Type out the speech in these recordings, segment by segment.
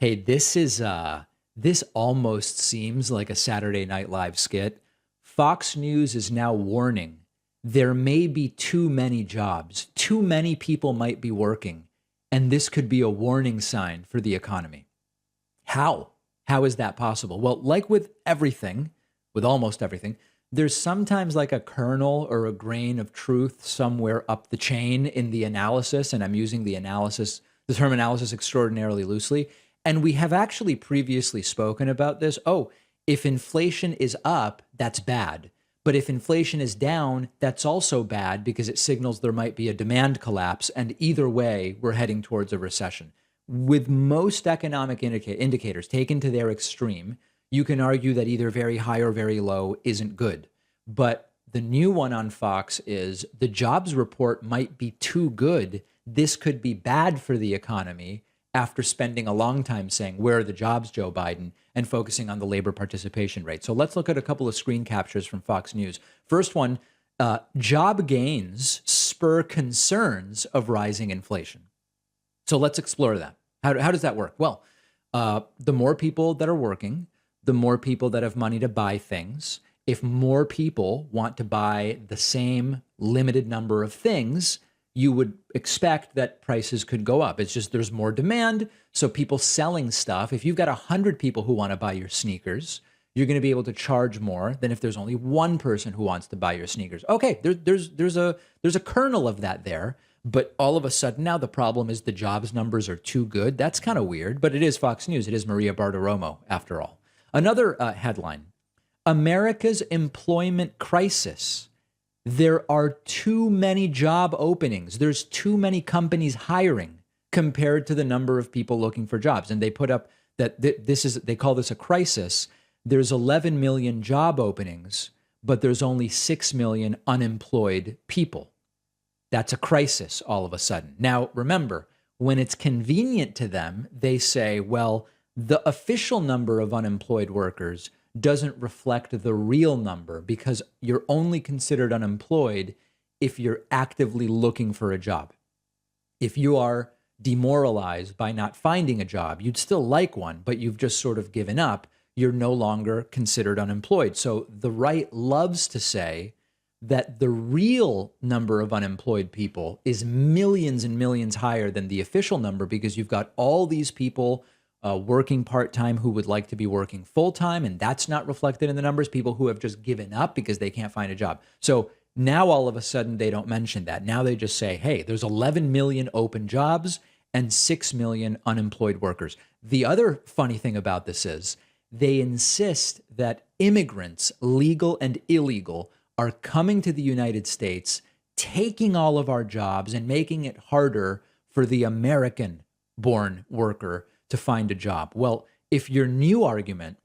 Hey, this almost seems like a Saturday Night Live skit. Fox News is now warning there may be too many jobs. Too many people might be working, and this could be a warning sign for the economy. How? How is that possible? Well, like with everything, with almost everything, there's sometimes like a kernel or a grain of truth somewhere up the chain in the analysis. And I'm using the term analysis extraordinarily loosely. And we have actually previously spoken about this. Oh, if inflation is up, that's bad. But if inflation is down, that's also bad because it signals there might be a demand collapse. And either way, we're heading towards a recession. With most economic indicators taken to their extreme, you can argue that either very high or very low isn't good. But the new one on Fox is the jobs report might be too good. This could be bad for the economy after spending a long time saying, where are the jobs, Joe Biden, and focusing on the labor participation rate. So let's look at a couple of screen captures from Fox News. First one, job gains spur concerns of rising inflation. So let's explore that. How does that work? Well, the more people that are working, the more people that have money to buy things. If more people want to buy the same limited number of things, you would expect that prices could go up. It's just there's more demand. So people selling stuff, if you've got 100 people who want to buy your sneakers, you're going to be able to charge more than if there's only one person who wants to buy your sneakers. Okay, there's a kernel of that there. But all of a sudden now the problem is the jobs numbers are too good. That's kind of weird, but it is Fox News. It is Maria Bartiromo, after all. Another headline, America's employment crisis. There are too many job openings. There's too many companies hiring compared to the number of people looking for jobs. And they put up that they call this a crisis. There's 11 million job openings, but there's only 6 million unemployed people. That's a crisis all of a sudden. Now, remember, when it's convenient to them, they say, well, the official number of unemployed workers doesn't reflect the real number because you're only considered unemployed if you're actively looking for a job. If you are demoralized by not finding a job, you'd still like one, but you've just sort of given up, you're no longer considered unemployed. So the right loves to say that the real number of unemployed people is millions and millions higher than the official number because you've got all these people working part-time who would like to be working full-time, and that's not reflected in the numbers. People who have just given up because they can't find a job. So now all of a sudden they don't mention that. Now they just say, hey, there's 11 million open jobs and 6 million unemployed workers. The other funny thing about this is they insist that immigrants, legal and illegal, are coming to the United States, taking all of our jobs and making it harder for the American-born worker to find a job. Well, if your new argument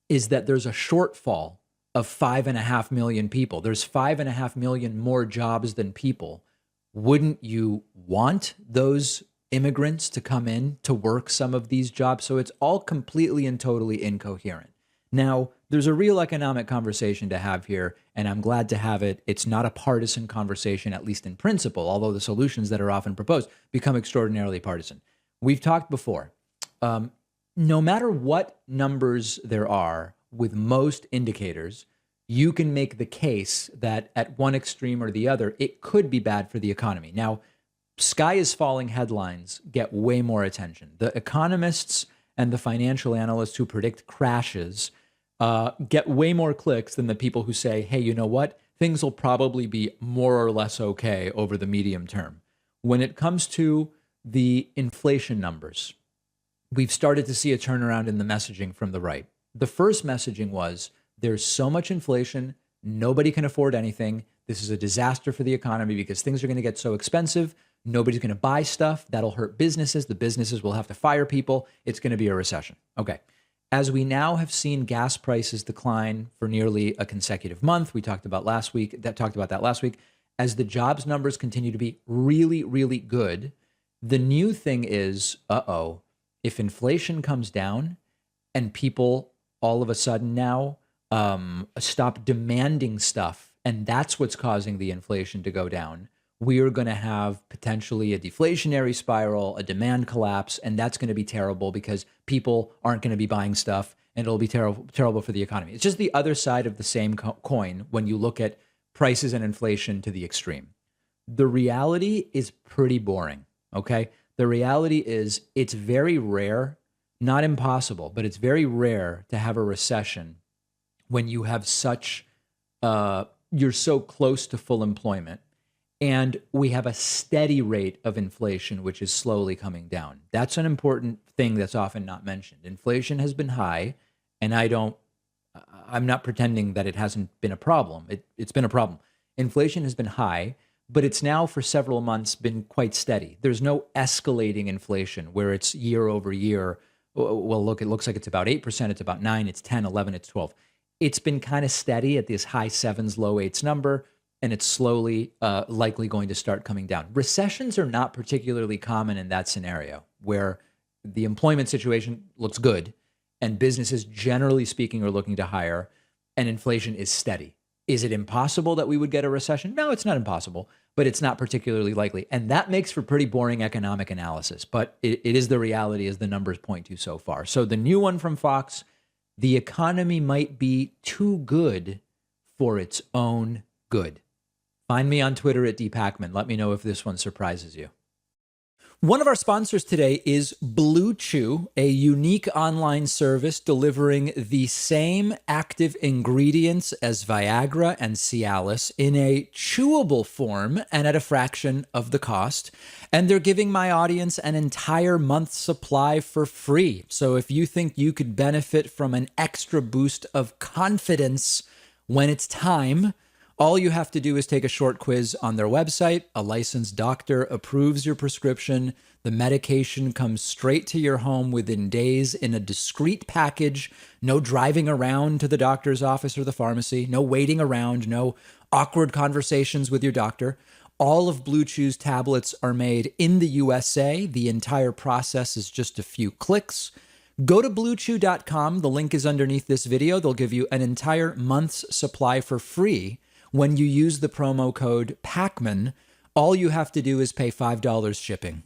is that there's a shortfall of 5.5 million people, there's 5.5 million more jobs than people, wouldn't you want those immigrants to come in to work some of these jobs? So it's all completely and totally incoherent. Now, there's a real economic conversation to have here, and I'm glad to have it. It's not a partisan conversation, at least in principle, although the solutions that are often proposed become extraordinarily partisan. We've talked before. No matter what numbers there are with most indicators, you can make the case that at one extreme or the other, it could be bad for the economy. Now, sky is falling headlines get way more attention. The economists and the financial analysts who predict crashes get way more clicks than the people who say, hey, you know what? Things will probably be more or less okay over the medium term. When it comes to the inflation numbers, we've started to see a turnaround in the messaging from the right. The first messaging was there's so much inflation, nobody can afford anything. This is a disaster for the economy because things are going to get so expensive. Nobody's going to buy stuff. That'll hurt businesses. The businesses will have to fire people. It's going to be a recession. Okay. As we now have seen gas prices decline for nearly a consecutive month, we talked about that last week, as the jobs numbers continue to be really, really good, the new thing is, if inflation comes down and people all of a sudden now stop demanding stuff, and that's what's causing the inflation to go down, we are going to have potentially a deflationary spiral, a demand collapse, and that's going to be terrible because people aren't going to be buying stuff and it'll be terrible for the economy. It's just the other side of the same coin when you look at prices and inflation to the extreme. The reality is pretty boring, okay? The reality is it's very rare, not impossible, but it's very rare to have a recession when you have you're so close to full employment and we have a steady rate of inflation, which is slowly coming down. That's an important thing that's often not mentioned. Inflation has been high, and I'm not pretending that it hasn't been a problem. It's been a problem. Inflation has been high, but it's now for several months been quite steady. There's no escalating inflation where it's year over year. Well, look, it looks like it's about 8%, it's about 9, it's 10, 11, it's 12. It's been kind of steady at this high sevens, low eights number, and it's slowly likely going to start coming down. Recessions are not particularly common in that scenario where the employment situation looks good and businesses, generally speaking, are looking to hire and inflation is steady. Is it impossible that we would get a recession? No, it's not impossible, but it's not particularly likely. And that makes for pretty boring economic analysis, but it is the reality as the numbers point to so far. So the new one from Fox, the economy might be too good for its own good. Find me on Twitter at dpacman. Let me know if this one surprises you. One of our sponsors today is Blue Chew, a unique online service delivering the same active ingredients as Viagra and Cialis in a chewable form and at a fraction of the cost. And they're giving my audience an entire month's supply for free. So if you think you could benefit from an extra boost of confidence when it's time, all you have to do is take a short quiz on their website. A licensed doctor approves your prescription. The medication comes straight to your home within days in a discreet package. No driving around to the doctor's office or the pharmacy. No waiting around. No awkward conversations with your doctor. All of Blue Chew's tablets are made in the USA. The entire process is just a few clicks. Go to bluechew.com. The link is underneath this video. They'll give you an entire month's supply for free when you use the promo code PACMAN. All you have to do is pay $5 shipping.